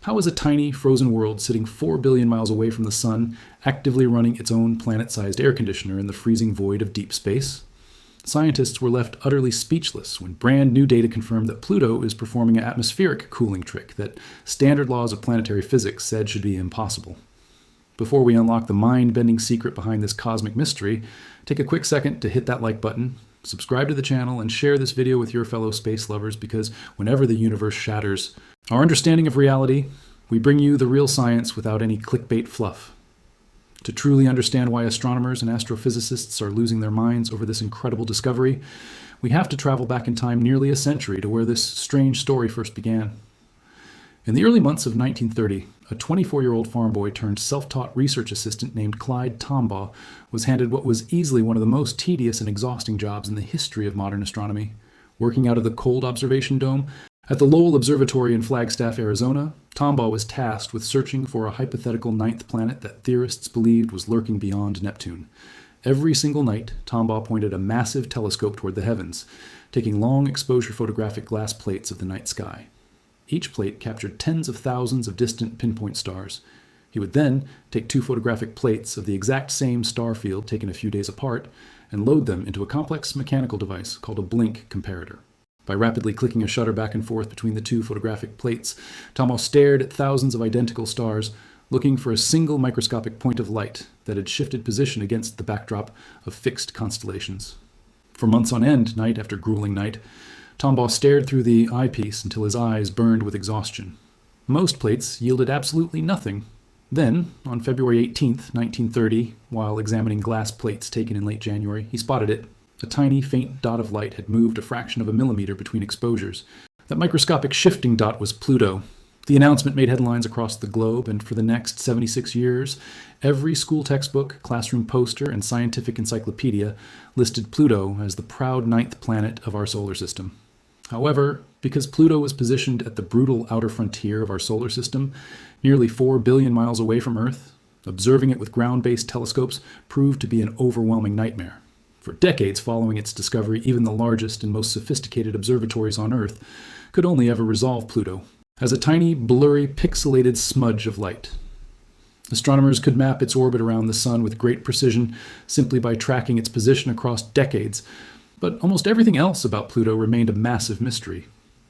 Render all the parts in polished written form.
How is a tiny, frozen world sitting 4 billion miles away from the sun actively running its own planet-sized air conditioner in the freezing void of deep space? Scientists were left utterly speechless when brand new data confirmed that Pluto is performing an atmospheric cooling trick that standard laws of planetary physics said should be impossible. Before we unlock the mind-bending secret behind this cosmic mystery, take a quick second to hit that like button, subscribe to the channel, and share this video with your fellow space lovers, because whenever the universe shatters our understanding of reality, we bring you the real science without any clickbait fluff. To truly understand why astronomers and astrophysicists are losing their minds over this incredible discovery, we have to travel back in time nearly a century to where this strange story first began. In the early months of 1930, a 24-year-old farm boy turned self-taught research assistant named Clyde Tombaugh was handed what was easily one of the most tedious and exhausting jobs in the history of modern astronomy. Working out of the cold observation dome at the Lowell Observatory in Flagstaff, Arizona, Tombaugh was tasked with searching for a hypothetical ninth planet that theorists believed was lurking beyond Neptune. Every single night, Tombaugh pointed a massive telescope toward the heavens, taking long exposure photographic glass plates of the night sky. Each plate captured tens of thousands of distant pinpoint stars. He would then take 2 photographic plates of the exact same star field taken a few days apart and load them into a complex mechanical device called a blink comparator. By rapidly clicking a shutter back and forth between the 2 photographic plates, Tombaugh stared at thousands of identical stars, looking for a single microscopic point of light that had shifted position against the backdrop of fixed constellations. For months on end, night after grueling night, Tombaugh stared through the eyepiece until his eyes burned with exhaustion. Most plates yielded absolutely nothing. Then, on February 18, 1930, while examining glass plates taken in late January, he spotted it. A tiny, faint dot of light had moved a fraction of a millimeter between exposures. That microscopic shifting dot was Pluto. The announcement made headlines across the globe, and for the next 76 years, every school textbook, classroom poster, and scientific encyclopedia listed Pluto as the proud 9th planet of our solar system. However, because Pluto was positioned at the brutal outer frontier of our solar system, nearly 4 billion miles away from Earth, observing it with ground-based telescopes proved to be an overwhelming nightmare. For decades following its discovery, even the largest and most sophisticated observatories on Earth could only ever resolve Pluto as a tiny, blurry, pixelated smudge of light. Astronomers could map its orbit around the Sun with great precision simply by tracking its position across decades, but almost everything else about Pluto remained a massive mystery.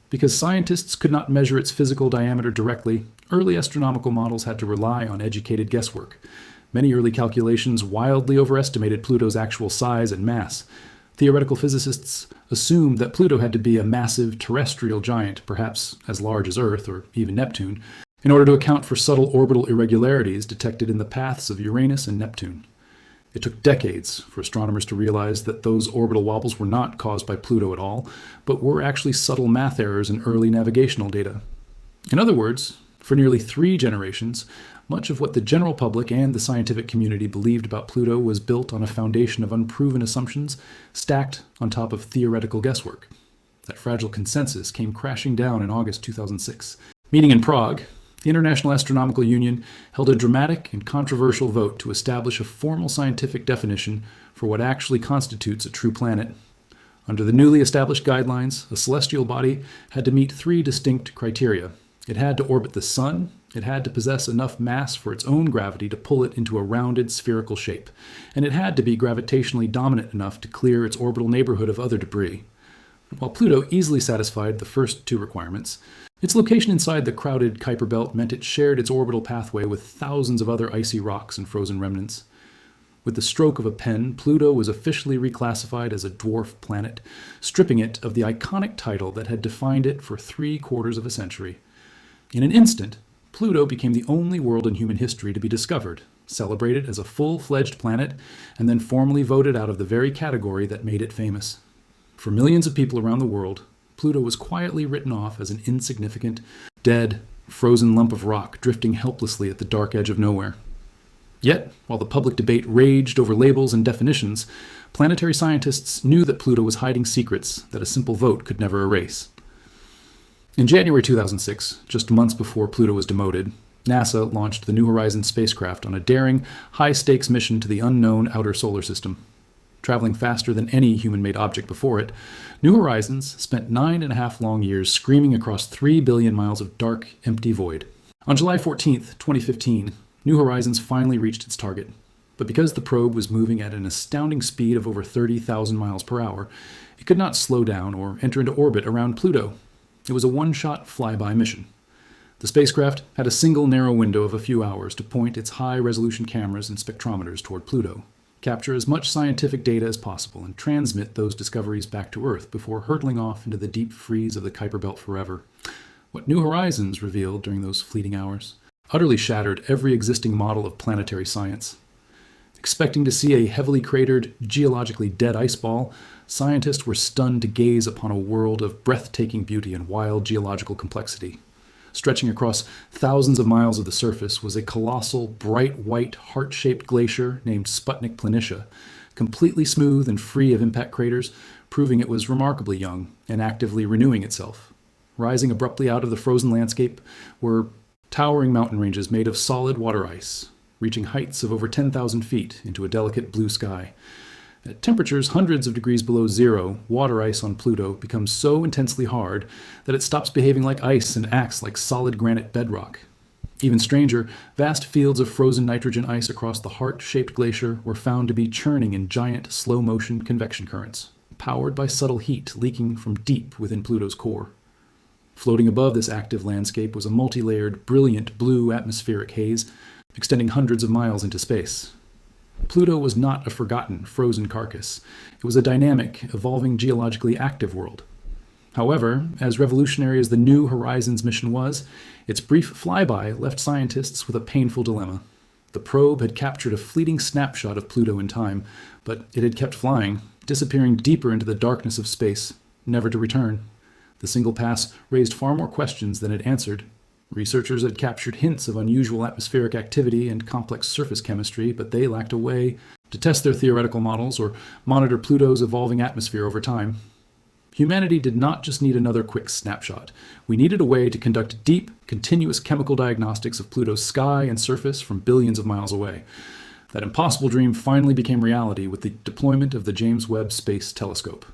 Because scientists could not measure its physical diameter directly, early astronomical models had to rely on educated guesswork. Many early calculations wildly overestimated Pluto's actual size and mass. Theoretical physicists assumed that Pluto had to be a massive terrestrial giant, perhaps as large as Earth or even Neptune, in order to account for subtle orbital irregularities detected in the paths of Uranus and Neptune. It took decades for astronomers to realize that those orbital wobbles were not caused by Pluto at all, but were actually subtle math errors in early navigational data. In other words, for nearly 3 generations, much of what the general public and the scientific community believed about Pluto was built on a foundation of unproven assumptions stacked on top of theoretical guesswork. That fragile consensus came crashing down in August 2006. Meeting in Prague, the International Astronomical Union held a dramatic and controversial vote to establish a formal scientific definition for what actually constitutes a true planet. Under the newly established guidelines, a celestial body had to meet 3 distinct criteria. It had to orbit the Sun, it had to possess enough mass for its own gravity to pull it into a rounded spherical shape, and it had to be gravitationally dominant enough to clear its orbital neighborhood of other debris. While Pluto easily satisfied the first 2 requirements, its location inside the crowded Kuiper belt meant it shared its orbital pathway with thousands of other icy rocks and frozen remnants. With the stroke of a pen, Pluto was officially reclassified as a dwarf planet, stripping it of the iconic title that had defined it for 3/4 of a century. In an instant, Pluto became the only world in human history to be discovered, celebrated as a full-fledged planet, and then formally voted out of the very category that made it famous. For millions of people around the world, Pluto was quietly written off as an insignificant, dead, frozen lump of rock drifting helplessly at the dark edge of nowhere. Yet, while the public debate raged over labels and definitions, planetary scientists knew that Pluto was hiding secrets that a simple vote could never erase. In January 2006, just months before Pluto was demoted, NASA launched the New Horizons spacecraft on a daring, high-stakes mission to the unknown outer solar system. Traveling faster than any human-made object before it, New Horizons spent 9.5 long years screaming across 3 billion miles of dark, empty void. On July 14, 2015, New Horizons finally reached its target. But because the probe was moving at an astounding speed of over 30,000 miles per hour, it could not slow down or enter into orbit around Pluto. It was a one-shot flyby mission. The spacecraft had a single narrow window of a few hours to point its high-resolution cameras and spectrometers toward Pluto, capture as much scientific data as possible, and transmit those discoveries back to Earth before hurtling off into the deep freeze of the Kuiper Belt forever. What New Horizons revealed during those fleeting hours utterly shattered every existing model of planetary science. Expecting to see a heavily cratered, geologically dead ice ball, scientists were stunned to gaze upon a world of breathtaking beauty and wild geological complexity. Stretching across thousands of miles of the surface was a colossal, bright white, heart-shaped glacier named Sputnik Planitia, completely smooth and free of impact craters, proving it was remarkably young and actively renewing itself. Rising abruptly out of the frozen landscape were towering mountain ranges made of solid water ice, reaching heights of over 10,000 feet into a delicate blue sky. At temperatures hundreds of degrees below zero, water ice on Pluto becomes so intensely hard that it stops behaving like ice and acts like solid granite bedrock. Even stranger, vast fields of frozen nitrogen ice across the heart-shaped glacier were found to be churning in giant, slow-motion convection currents, powered by subtle heat leaking from deep within Pluto's core. Floating above this active landscape was a multi-layered, brilliant blue atmospheric haze, extending hundreds of miles into space. Pluto was not a forgotten, frozen carcass. It was a dynamic, evolving, geologically active world. However, as revolutionary as the New Horizons mission was, its brief flyby left scientists with a painful dilemma. The probe had captured a fleeting snapshot of Pluto in time, but it had kept flying, disappearing deeper into the darkness of space, never to return. The single pass raised far more questions than it answered. Researchers had captured hints of unusual atmospheric activity and complex surface chemistry, but they lacked a way to test their theoretical models or monitor Pluto's evolving atmosphere over time. Humanity did not just need another quick snapshot. We needed a way to conduct deep, continuous chemical diagnostics of Pluto's sky and surface from billions of miles away. That impossible dream finally became reality with the deployment of the James Webb Space Telescope.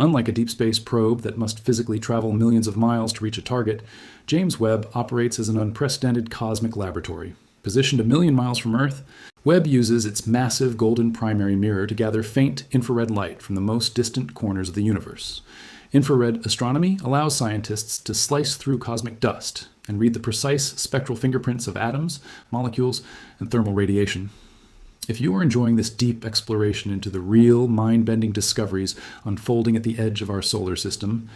Unlike a deep space probe that must physically travel millions of miles to reach a target, James Webb operates as an unprecedented cosmic laboratory. Positioned a million miles from Earth, Webb uses its massive golden primary mirror to gather faint infrared light from the most distant corners of the universe. Infrared astronomy allows scientists to slice through cosmic dust and read the precise spectral fingerprints of atoms, molecules, and thermal radiation. If you are enjoying this deep exploration into the real, mind-bending discoveries unfolding at the edge of our solar system,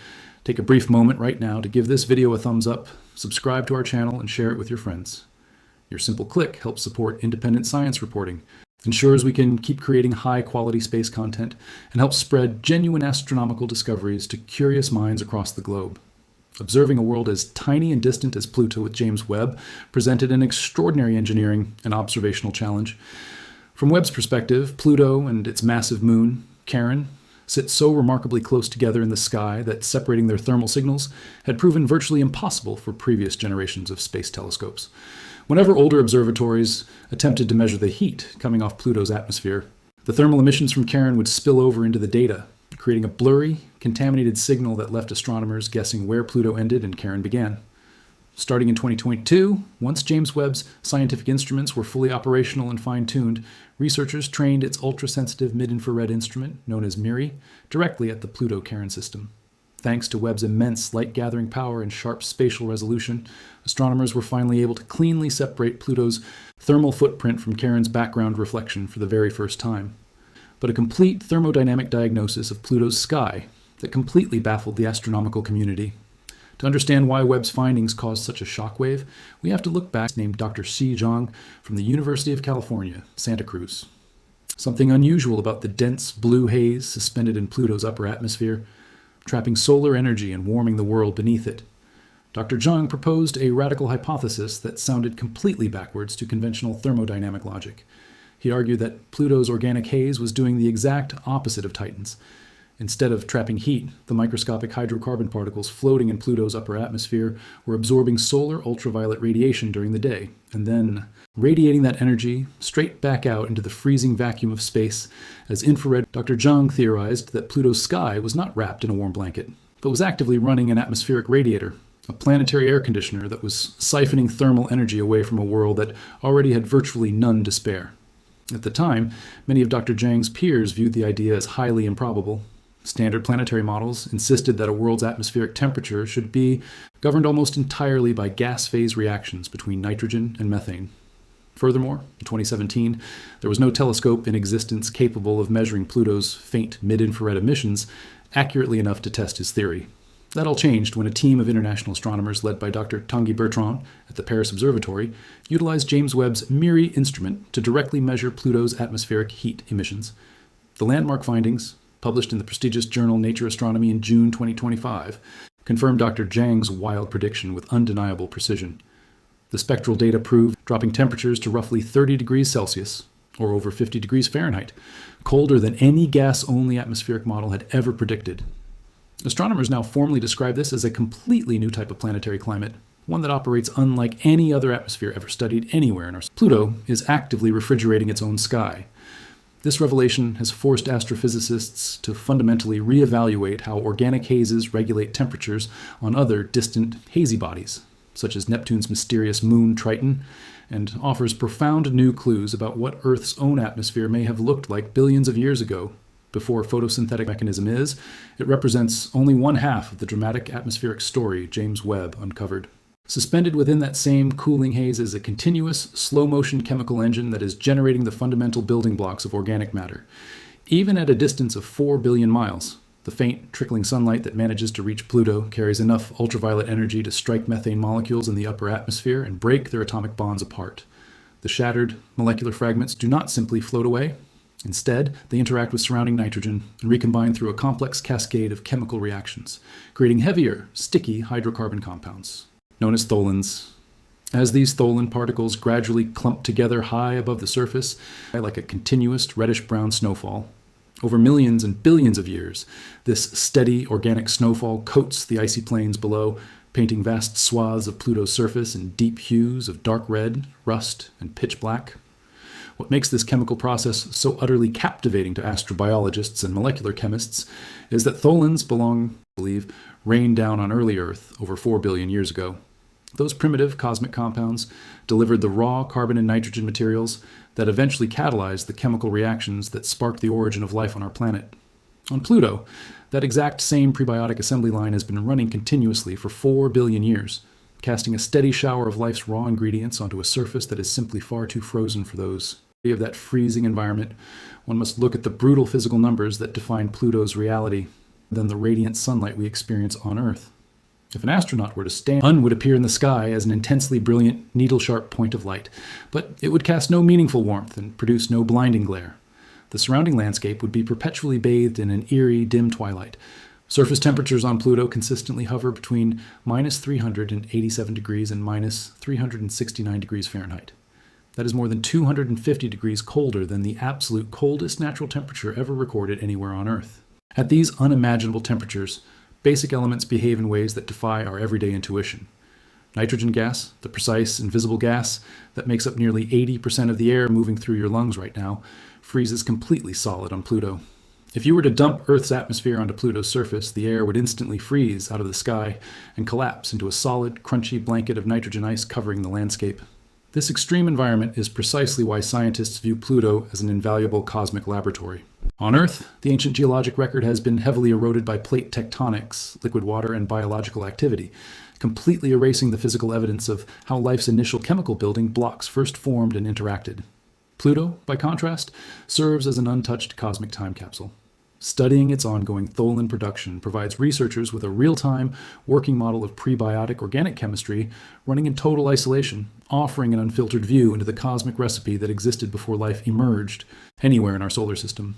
take a brief moment right now to give this video a thumbs up, subscribe to our channel, and share it with your friends. Your simple click helps support independent science reporting, ensures we can keep creating high-quality space content, and helps spread genuine astronomical discoveries to curious minds across the globe. Observing a world as tiny and distant as Pluto with James Webb presented an extraordinary engineering and observational challenge. From Webb's perspective, Pluto and its massive moon, Charon, sit so remarkably close together in the sky that separating their thermal signals had proven virtually impossible for previous generations of space telescopes. Whenever older observatories attempted to measure the heat coming off Pluto's atmosphere, the thermal emissions from Charon would spill over into the data, creating a blurry, contaminated signal that left astronomers guessing where Pluto ended and Charon began. Starting in 2022, once James Webb's scientific instruments were fully operational and fine-tuned, researchers trained its ultra-sensitive mid-infrared instrument, known as MIRI, directly at the Pluto-Charon system. Thanks to Webb's immense light-gathering power and sharp spatial resolution, astronomers were finally able to cleanly separate Pluto's thermal footprint from Charon's background reflection for the very first time. But a complete thermodynamic diagnosis of Pluto's sky that completely baffled the astronomical community. To understand why Webb's findings caused such a shockwave, we have to look back named Dr. C. Zhang from the University of California, Santa Cruz. Something unusual about the dense blue haze suspended in Pluto's upper atmosphere, trapping solar energy and warming the world beneath it. Dr. Zhang proposed a radical hypothesis that sounded completely backwards to conventional thermodynamic logic. He argued that Pluto's organic haze was doing the exact opposite of Titan's. Instead of trapping heat, the microscopic hydrocarbon particles floating in Pluto's upper atmosphere were absorbing solar ultraviolet radiation during the day, and then radiating that energy straight back out into the freezing vacuum of space as infrared. Dr. Zhang theorized that Pluto's sky was not wrapped in a warm blanket, but was actively running an atmospheric radiator, a planetary air conditioner that was siphoning thermal energy away from a world that already had virtually none to spare. At the time, many of Dr. Zhang's peers viewed the idea as highly improbable. Standard planetary models insisted that a world's atmospheric temperature should be governed almost entirely by gas phase reactions between nitrogen and methane. Furthermore, in 2017, there was no telescope in existence capable of measuring Pluto's faint mid-infrared emissions accurately enough to test his theory. That all changed when a team of international astronomers led by Dr. Tanguy Bertrand at the Paris Observatory utilized James Webb's MIRI instrument to directly measure Pluto's atmospheric heat emissions. The landmark findings, published in the prestigious journal Nature Astronomy in June 2025, confirmed Dr. Zhang's wild prediction with undeniable precision. The spectral data proved dropping temperatures to roughly 30 degrees Celsius, or over 50 degrees Fahrenheit, colder than any gas-only atmospheric model had ever predicted. Astronomers now formally describe this as a completely new type of planetary climate, one that operates unlike any other atmosphere ever studied anywhere in our system. Pluto is actively refrigerating its own sky. This revelation has forced astrophysicists to fundamentally reevaluate how organic hazes regulate temperatures on other distant hazy bodies, such as Neptune's mysterious moon Triton, and offers profound new clues about what Earth's own atmosphere may have looked like billions of years ago. Before photosynthetic mechanism is, it represents only one half of the dramatic atmospheric story James Webb uncovered. Suspended within that same cooling haze is a continuous, slow-motion chemical engine that is generating the fundamental building blocks of organic matter. Even at a distance of 4 billion miles, the faint, trickling sunlight that manages to reach Pluto carries enough ultraviolet energy to strike methane molecules in the upper atmosphere and break their atomic bonds apart. The shattered molecular fragments do not simply float away. Instead, they interact with surrounding nitrogen and recombine through a complex cascade of chemical reactions, creating heavier, sticky hydrocarbon compounds, known as tholins. As these tholin particles gradually clump together high above the surface, like a continuous reddish-brown snowfall, over millions and billions of years, this steady organic snowfall coats the icy plains below, painting vast swaths of Pluto's surface in deep hues of dark red, rust, and pitch black. What makes this chemical process so utterly captivating to astrobiologists and molecular chemists is that tholins rained down on early Earth over 4 billion years ago. Those primitive cosmic compounds delivered the raw carbon and nitrogen materials that eventually catalyzed the chemical reactions that sparked the origin of life on our planet. On Pluto, that exact same prebiotic assembly line has been running continuously for 4 billion years, casting a steady shower of life's raw ingredients onto a surface that is simply far too frozen for those. Of that freezing environment, one must look at the brutal physical numbers that define Pluto's reality than the radiant sunlight we experience on Earth. If an astronaut were to stand, the sun would appear in the sky as an intensely brilliant, needle-sharp point of light, but it would cast no meaningful warmth and produce no blinding glare. The surrounding landscape would be perpetually bathed in an eerie, dim twilight. Surface temperatures on Pluto consistently hover between minus 387 degrees and minus 369 degrees Fahrenheit. That is more than 250 degrees colder than the absolute coldest natural temperature ever recorded anywhere on Earth. At these unimaginable temperatures, basic elements behave in ways that defy our everyday intuition. Nitrogen gas, the precise, invisible gas that makes up nearly 80% of the air moving through your lungs right now, freezes completely solid on Pluto. If you were to dump Earth's atmosphere onto Pluto's surface, the air would instantly freeze out of the sky and collapse into a solid, crunchy blanket of nitrogen ice covering the landscape. This extreme environment is precisely why scientists view Pluto as an invaluable cosmic laboratory. On Earth, the ancient geologic record has been heavily eroded by plate tectonics, liquid water, and biological activity, completely erasing the physical evidence of how life's initial chemical building blocks first formed and interacted. Pluto, by contrast, serves as an untouched cosmic time capsule. Studying its ongoing tholin production provides researchers with a real-time working model of prebiotic organic chemistry running in total isolation, offering an unfiltered view into the cosmic recipe that existed before life emerged anywhere in our solar system.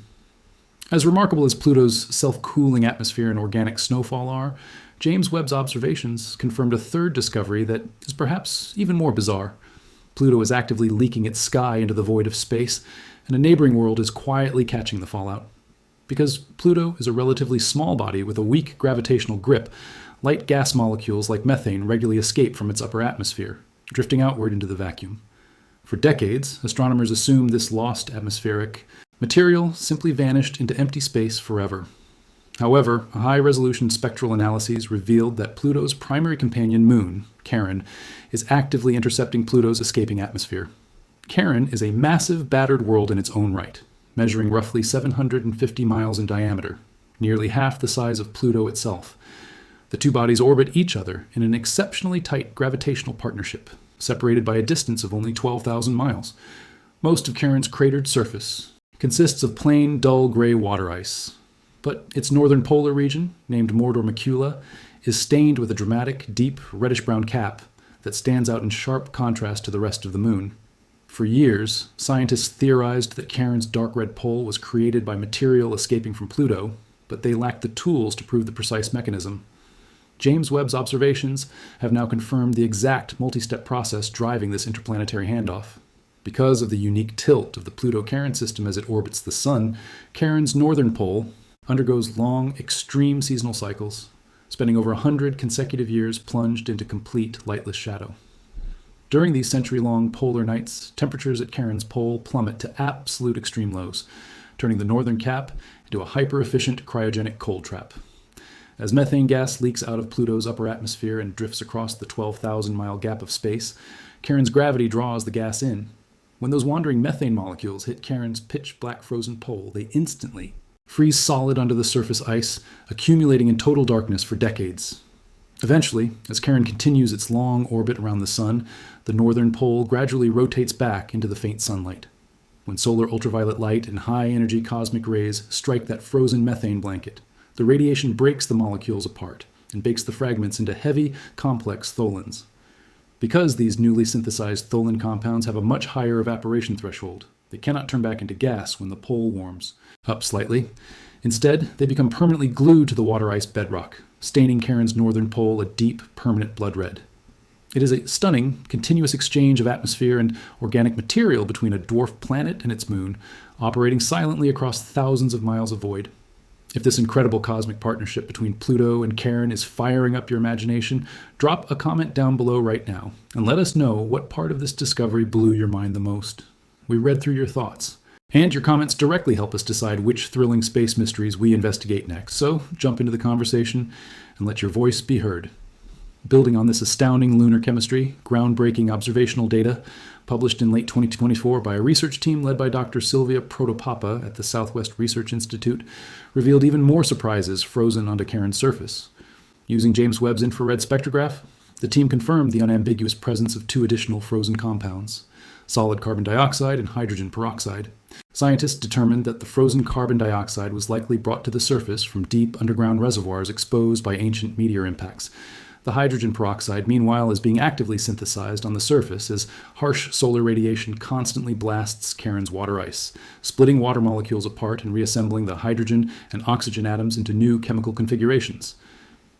As remarkable as Pluto's self-cooling atmosphere and organic snowfall are, James Webb's observations confirmed a third discovery that is perhaps even more bizarre. Pluto is actively leaking its sky into the void of space, and a neighboring world is quietly catching the fallout. Because Pluto is a relatively small body with a weak gravitational grip, light gas molecules like methane regularly escape from its upper atmosphere, drifting outward into the vacuum. For decades, astronomers assumed this lost atmospheric material simply vanished into empty space forever. However, high-resolution spectral analyses revealed that Pluto's primary companion moon, Charon, is actively intercepting Pluto's escaping atmosphere. Charon is a massive, battered world in its own right, measuring roughly 750 miles in diameter, nearly half the size of Pluto itself. The two bodies orbit each other in an exceptionally tight gravitational partnership, separated by a distance of only 12,000 miles. Most of Charon's cratered surface consists of plain, dull gray water ice, but its northern polar region, named Mordor Macula, is stained with a dramatic, deep, reddish-brown cap that stands out in sharp contrast to the rest of the moon. For years, scientists theorized that Charon's dark red pole was created by material escaping from Pluto, but they lacked the tools to prove the precise mechanism. James Webb's observations have now confirmed the exact multi-step process driving this interplanetary handoff. Because of the unique tilt of the Pluto-Charon system as it orbits the Sun, Charon's northern pole undergoes long, extreme seasonal cycles, spending over 100 consecutive years plunged into complete lightless shadow. During these century-long polar nights, temperatures at Charon's pole plummet to absolute extreme lows, turning the northern cap into a hyper-efficient cryogenic cold trap. As methane gas leaks out of Pluto's upper atmosphere and drifts across the 12,000-mile gap of space, Charon's gravity draws the gas in. When those wandering methane molecules hit Charon's pitch-black frozen pole, they instantly freeze solid under the surface ice, accumulating in total darkness for decades. Eventually, as Charon continues its long orbit around the Sun, the northern pole gradually rotates back into the faint sunlight. When solar ultraviolet light and high-energy cosmic rays strike that frozen methane blanket, the radiation breaks the molecules apart and bakes the fragments into heavy, complex tholins. Because these newly synthesized tholin compounds have a much higher evaporation threshold, they cannot turn back into gas when the pole warms up slightly. Instead, they become permanently glued to the water ice bedrock, staining Charon's northern pole a deep, permanent blood red. It is a stunning, continuous exchange of atmosphere and organic material between a dwarf planet and its moon, operating silently across thousands of miles of void. If this incredible cosmic partnership between Pluto and Charon is firing up your imagination, drop a comment down below right now and let us know what part of this discovery blew your mind the most. We read through your thoughts. And your comments directly help us decide which thrilling space mysteries we investigate next, so jump into the conversation and let your voice be heard. Building on this astounding lunar chemistry, groundbreaking observational data, published in late 2024 by a research team led by Dr. Sylvia Protopapa at the Southwest Research Institute, revealed even more surprises frozen onto Charon's surface. Using James Webb's infrared spectrograph, the team confirmed the unambiguous presence of two additional frozen compounds, solid carbon dioxide and hydrogen peroxide. Scientists determined that the frozen carbon dioxide was likely brought to the surface from deep underground reservoirs exposed by ancient meteor impacts. The hydrogen peroxide, meanwhile, is being actively synthesized on the surface as harsh solar radiation constantly blasts Charon's water ice, splitting water molecules apart and reassembling the hydrogen and oxygen atoms into new chemical configurations.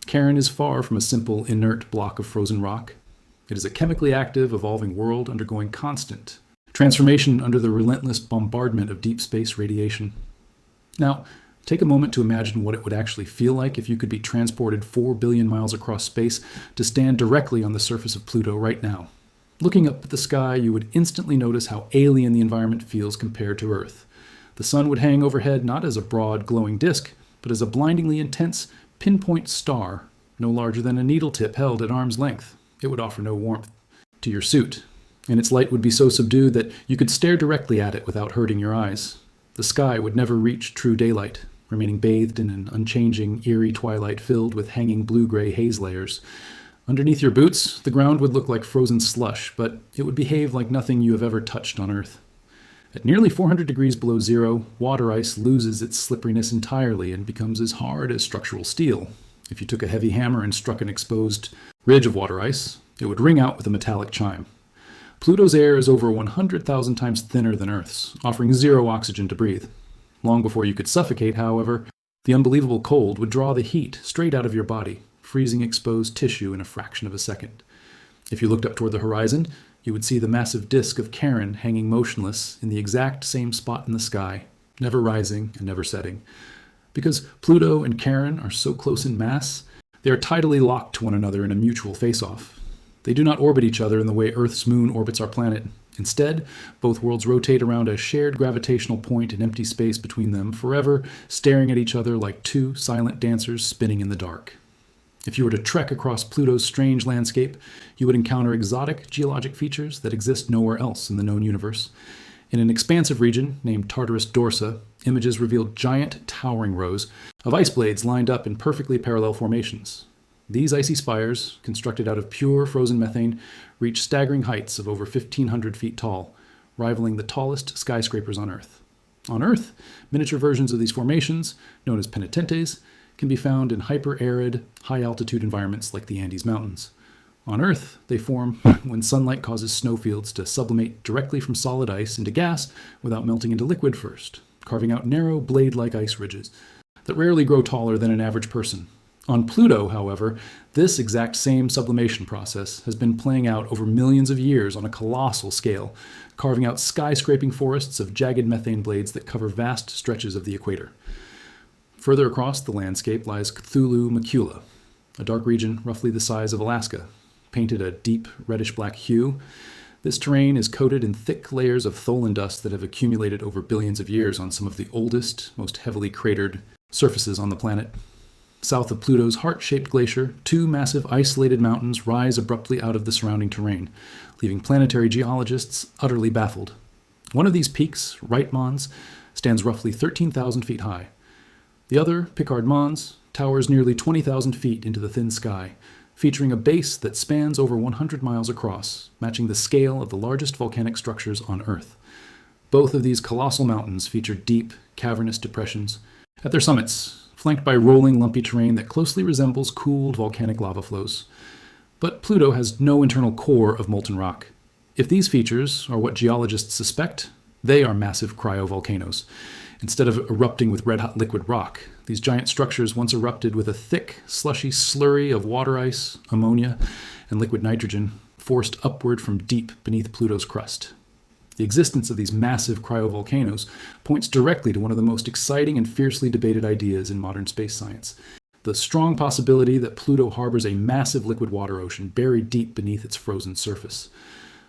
Charon is far from a simple, inert block of frozen rock. It is a chemically active, evolving world undergoing constant transformation under the relentless bombardment of deep space radiation. Now, take a moment to imagine what it would actually feel like if you could be transported 4 billion miles across space to stand directly on the surface of Pluto right now. Looking up at the sky, you would instantly notice how alien the environment feels compared to Earth. The sun would hang overhead not as a broad, glowing disk, but as a blindingly intense, pinpoint star, no larger than a needle tip held at arm's length. It would offer no warmth to your suit, and its light would be so subdued that you could stare directly at it without hurting your eyes. The sky would never reach true daylight, remaining bathed in an unchanging, eerie twilight filled with hanging blue-gray haze layers. Underneath your boots, the ground would look like frozen slush, but it would behave like nothing you have ever touched on Earth. At nearly 400 degrees below zero, water ice loses its slipperiness entirely and becomes as hard as structural steel. If you took a heavy hammer and struck an exposed ridge of water ice, it would ring out with a metallic chime. Pluto's air is over 100,000 times thinner than Earth's, offering zero oxygen to breathe. Long before you could suffocate, however, the unbelievable cold would draw the heat straight out of your body, freezing exposed tissue in a fraction of a second. If you looked up toward the horizon, you would see the massive disk of Charon hanging motionless in the exact same spot in the sky, never rising and never setting. Because Pluto and Charon are so close in mass, they are tidally locked to one another in a mutual face-off. They do not orbit each other in the way Earth's moon orbits our planet. Instead, both worlds rotate around a shared gravitational point in empty space between them, forever staring at each other like two silent dancers spinning in the dark. If you were to trek across Pluto's strange landscape, you would encounter exotic geologic features that exist nowhere else in the known universe. In an expansive region named Tartarus Dorsa, images revealed giant, towering rows of ice blades lined up in perfectly parallel formations. These icy spires, constructed out of pure frozen methane, reach staggering heights of over 1,500 feet tall, rivaling the tallest skyscrapers on Earth. On Earth, miniature versions of these formations, known as penitentes, can be found in hyper-arid, high-altitude environments like the Andes Mountains. On Earth, they form when sunlight causes snowfields to sublimate directly from solid ice into gas without melting into liquid first, carving out narrow, blade-like ice ridges that rarely grow taller than an average person. On Pluto, however, this exact same sublimation process has been playing out over millions of years on a colossal scale, carving out skyscraping forests of jagged methane blades that cover vast stretches of the equator. Further across the landscape lies Cthulhu Macula, a dark region roughly the size of Alaska. Painted a deep reddish-black hue, this terrain is coated in thick layers of tholin dust that have accumulated over billions of years on some of the oldest, most heavily cratered surfaces on the planet. South of Pluto's heart-shaped glacier, two massive isolated mountains rise abruptly out of the surrounding terrain, leaving planetary geologists utterly baffled. One of these peaks, Wright Mons, stands roughly 13,000 feet high. The other, Picard Mons, towers nearly 20,000 feet into the thin sky, featuring a base that spans over 100 miles across, matching the scale of the largest volcanic structures on Earth. Both of these colossal mountains feature deep, cavernous depressions at their summits, flanked by rolling, lumpy terrain that closely resembles cooled volcanic lava flows. But Pluto has no internal core of molten rock. If these features are what geologists suspect, they are massive cryovolcanoes. Instead of erupting with red-hot liquid rock, these giant structures once erupted with a thick, slushy slurry of water ice, ammonia, and liquid nitrogen forced upward from deep beneath Pluto's crust. The existence of these massive cryovolcanoes points directly to one of the most exciting and fiercely debated ideas in modern space science: the strong possibility that Pluto harbors a massive liquid water ocean buried deep beneath its frozen surface.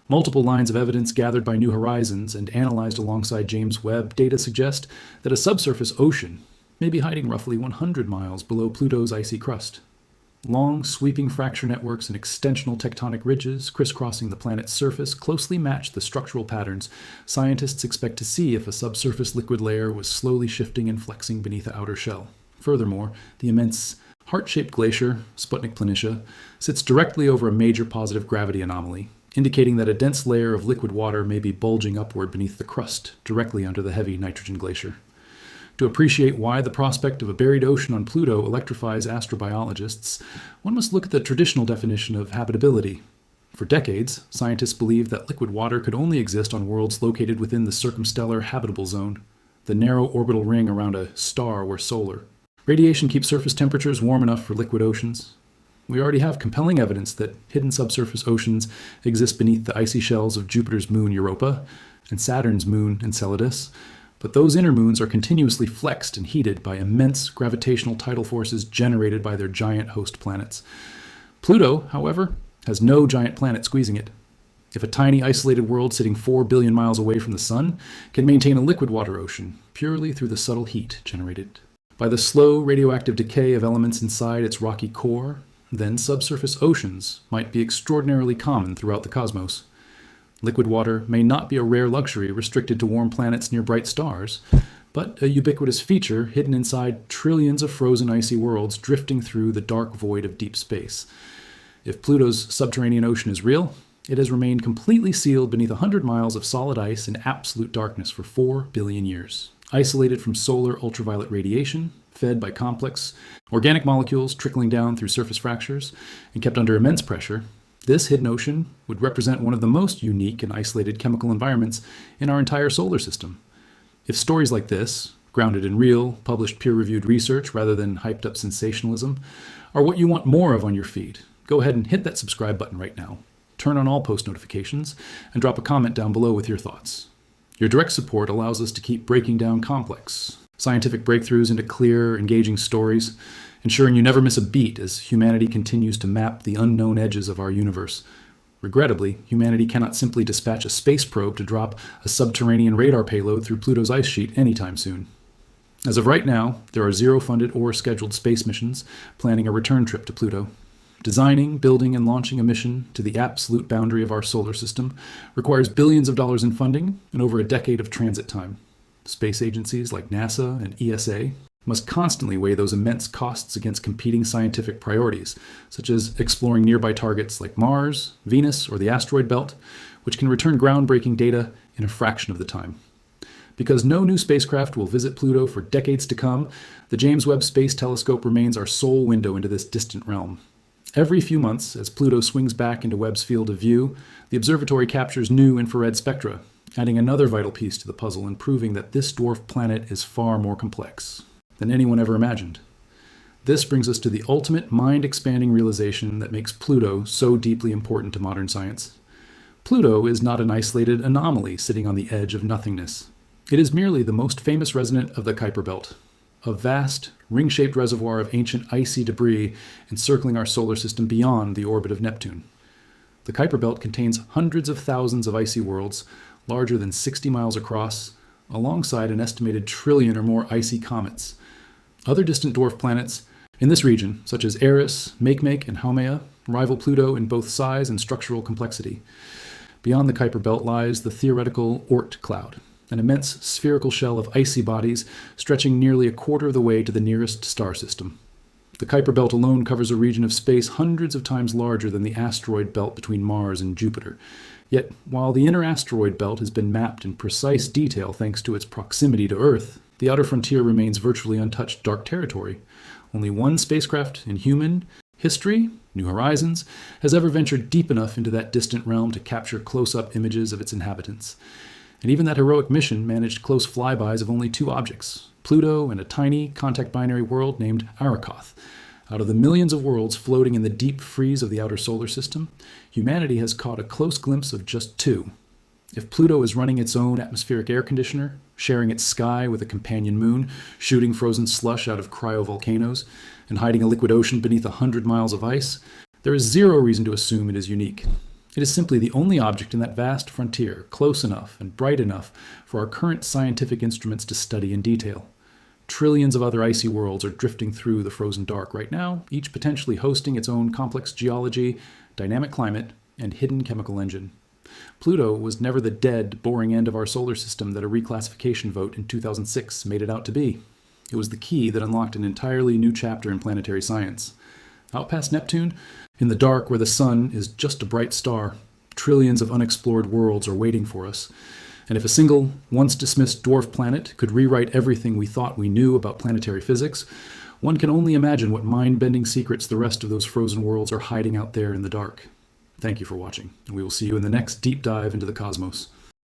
Multiple lines of evidence gathered by New Horizons and analyzed alongside James Webb data suggest that a subsurface ocean may be hiding roughly 100 miles below Pluto's icy crust. Long, sweeping fracture networks and extensional tectonic ridges crisscrossing the planet's surface closely match the structural patterns scientists expect to see if a subsurface liquid layer was slowly shifting and flexing beneath the outer shell. Furthermore, the immense heart-shaped glacier, Sputnik Planitia, sits directly over a major positive gravity anomaly, indicating that a dense layer of liquid water may be bulging upward beneath the crust, directly under the heavy nitrogen glacier. To appreciate why the prospect of a buried ocean on Pluto electrifies astrobiologists, one must look at the traditional definition of habitability. For decades, scientists believed that liquid water could only exist on worlds located within the circumstellar habitable zone, the narrow orbital ring around a star or solar. Radiation keeps surface temperatures warm enough for liquid oceans. We already have compelling evidence that hidden subsurface oceans exist beneath the icy shells of Jupiter's moon Europa and Saturn's moon Enceladus, but those inner moons are continuously flexed and heated by immense gravitational tidal forces generated by their giant host planets. Pluto, however, has no giant planet squeezing it. If a tiny isolated world sitting 4 billion miles away from the sun can maintain a liquid water ocean purely through the subtle heat generated by the slow radioactive decay of elements inside its rocky core, then subsurface oceans might be extraordinarily common throughout the cosmos. Liquid water may not be a rare luxury restricted to warm planets near bright stars, but a ubiquitous feature hidden inside trillions of frozen icy worlds drifting through the dark void of deep space. If Pluto's subterranean ocean is real, it has remained completely sealed beneath 100 miles of solid ice in absolute darkness for 4 billion years, isolated from solar ultraviolet radiation, fed by complex organic molecules trickling down through surface fractures, and kept under immense pressure. This hidden ocean would represent one of the most unique and isolated chemical environments in our entire solar system. If stories like this, grounded in real, published peer-reviewed research rather than hyped-up sensationalism, are what you want more of on your feed, go ahead and hit that subscribe button right now. Turn on all post notifications, and drop a comment down below with your thoughts. Your direct support allows us to keep breaking down complex scientific breakthroughs into clear, engaging stories, ensuring you never miss a beat as humanity continues to map the unknown edges of our universe. Regrettably, humanity cannot simply dispatch a space probe to drop a subterranean radar payload through Pluto's ice sheet anytime soon. As of right now, there are 0 funded or scheduled space missions planning a return trip to Pluto. Designing, building, and launching a mission to the absolute boundary of our solar system requires billions of dollars in funding and over a decade of transit time. Space agencies like NASA and ESA must constantly weigh those immense costs against competing scientific priorities, such as exploring nearby targets like Mars, Venus, or the asteroid belt, which can return groundbreaking data in a fraction of the time. Because no new spacecraft will visit Pluto for decades to come, the James Webb Space Telescope remains our sole window into this distant realm. Every few months, as Pluto swings back into Webb's field of view, the observatory captures new infrared spectra, adding another vital piece to the puzzle and proving that this dwarf planet is far more complex than anyone ever imagined. This brings us to the ultimate mind-expanding realization that makes Pluto so deeply important to modern science. Pluto is not an isolated anomaly sitting on the edge of nothingness. It is merely the most famous resident of the Kuiper Belt, a vast, ring-shaped reservoir of ancient icy debris encircling our solar system beyond the orbit of Neptune. The Kuiper Belt contains hundreds of thousands of icy worlds, larger than 60 miles across, alongside an estimated trillion or more icy comets. Other distant dwarf planets in this region, such as Eris, Makemake, and Haumea, rival Pluto in both size and structural complexity. Beyond the Kuiper Belt lies the theoretical Oort cloud, an immense spherical shell of icy bodies stretching nearly a quarter of the way to the nearest star system. The Kuiper Belt alone covers a region of space hundreds of times larger than the asteroid belt between Mars and Jupiter. Yet, while the inner asteroid belt has been mapped in precise detail thanks to its proximity to Earth, the outer frontier remains virtually untouched dark territory. Only one spacecraft in human history, New Horizons, has ever ventured deep enough into that distant realm to capture close-up images of its inhabitants. And even that heroic mission managed close flybys of only 2 objects, Pluto and a tiny contact binary world named Arakoth. Out of the millions of worlds floating in the deep freeze of the outer solar system, humanity has caught a close glimpse of just 2. If Pluto is running its own atmospheric air conditioner, sharing its sky with a companion moon, shooting frozen slush out of cryovolcanoes, and hiding a liquid ocean beneath 100 miles of ice, there is 0 reason to assume it is unique. It is simply the only object in that vast frontier, close enough and bright enough for our current scientific instruments to study in detail. Trillions of other icy worlds are drifting through the frozen dark right now, each potentially hosting its own complex geology, dynamic climate, and hidden chemical engine. Pluto was never the dead, boring end of our solar system that a reclassification vote in 2006 made it out to be. It was the key that unlocked an entirely new chapter in planetary science. Out past Neptune, in the dark where the sun is just a bright star, trillions of unexplored worlds are waiting for us. And if a single, once dismissed dwarf planet could rewrite everything we thought we knew about planetary physics, one can only imagine what mind-bending secrets the rest of those frozen worlds are hiding out there in the dark. Thank you for watching, and we will see you in the next deep dive into the cosmos.